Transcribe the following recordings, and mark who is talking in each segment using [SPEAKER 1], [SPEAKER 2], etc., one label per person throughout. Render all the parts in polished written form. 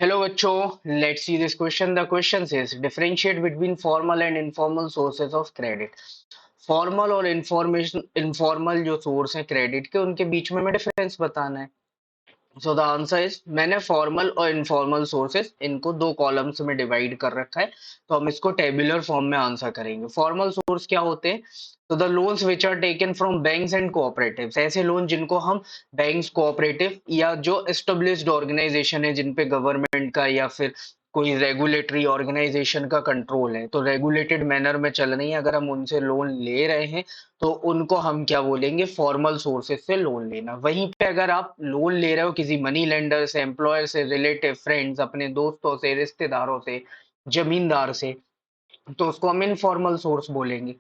[SPEAKER 1] Hello बच्चों, let's see this question. The question says differentiate between formal and informal sources of credit. Formal और informal जो source है credit के उनके बीच में हमें डिफरेंस बताना है. सो द आंसर इज मैंने फॉर्मल और इनफॉर्मल सोर्सेस इनको दो कॉलम्स में डिवाइड कर रखा है. तो हम इसको टेबुलर फॉर्म में आंसर करेंगे. फॉर्मल सोर्स क्या होते हैं? तो the loans which are taken from banks and cooperatives, ऐसे लोन जिनको हम बैंक्स, कोऑपरेटिव या जो एस्टेब्लिश्ड ऑर्गेनाइजेशन है जिन पे गवर्नमेंट का या फिर कोई रेगुलेटरी ऑर्गेनाइजेशन का कंट्रोल है, तो रेगुलेटेड मैनर में चल रही है, अगर हम उनसे लोन ले रहे हैं तो उनको हम क्या बोलेंगे? फॉर्मल सोर्सेज से लोन लेना. वहीं पे अगर आप लोन ले रहे हो किसी मनी लेंडर से, एम्प्लॉयर से, रिलेटिव, फ्रेंड्स, अपने दोस्तों से, रिश्तेदारों से, जमींदार से, तो उसको हम इनफॉर्मल सोर्स बोलेंगे.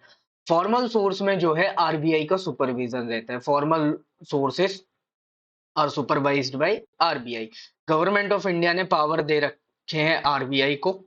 [SPEAKER 1] फॉर्मल सोर्स में जो है आरबीआई का सुपरविजन रहता है. Formal sources are supervised by RBI. Government of India ने पावर दे रखे हैं आरबीआई को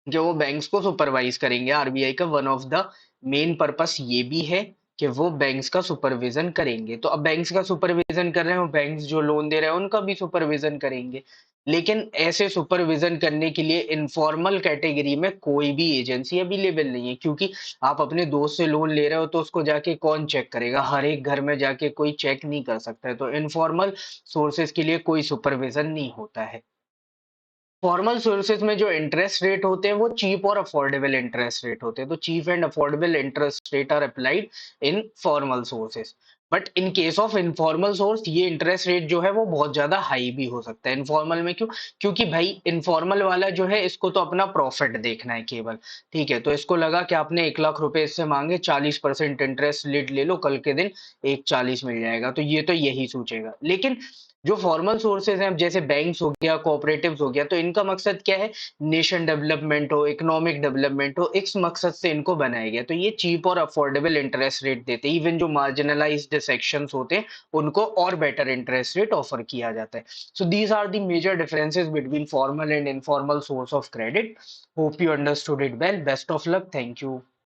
[SPEAKER 1] जो वो बैंक्स को सुपरवाइज करेंगे. आरबीआई का one of the main purpose ये भी है कि वो बैंक्स का सुपरविजन करेंगे. तो अब बैंक्स का सुपरविजन कर रहे हैं, बैंक्स जो लोन दे रहे हैं उनका भी सुपरविजन करेंगे. लेकिन ऐसे सुपरविजन करने के लिए इनफॉर्मल कैटेगरी में कोई भी एजेंसी अवेलेबल नहीं है, क्योंकि आप अपने दोस्त से लोन ले रहे हो तो उसको जाके कौन चेक करेगा? हर एक घर में जाके कोई चेक नहीं कर सकता है. तो इनफॉर्मल सोर्सेज के लिए कोई सुपरविजन नहीं होता है. फॉर्मल सोर्सेज में जो इंटरेस्ट रेट होते हैं वो चीप और अफोर्डेबल इंटरेस्ट रेट होते हैं. तो cheap and affordable interest rate are applied in formal sources. But in case of informal source ये इंटरेस्ट रेट जो है वो बहुत ज्यादा हाई भी हो सकता है. इनफॉर्मल में क्यों? क्योंकि भाई इनफॉर्मल वाला जो है इसको तो अपना प्रॉफिट देखना है केवल. ठीक है, तो इसको लगा कि आपने 1 लाख रुपए इससे मांगे, 40% इंटरेस्ट रेट ले लो, कल के दिन 1,40 मिल जाएगा, तो ये तो यही सोचेगा. लेकिन जो फॉर्मल सोर्सेज हैं जैसे बैंक्स हो गया, कोऑपरेटिव्स हो गया, तो इनका मकसद क्या है? नेशन डेवलपमेंट हो, इकोनॉमिक डेवलपमेंट हो, इस मकसद से इनको बनाया गया. तो ये चीप और अफोर्डेबल इंटरेस्ट रेट देते हैं. इवन जो मार्जिनलाइज्ड सेक्शंस होते हैं उनको और बेटर इंटरेस्ट रेट ऑफर किया जाता है. So these are the major differences between formal and informal source of credit. Hope you understood it well. Best of luck. Thank you.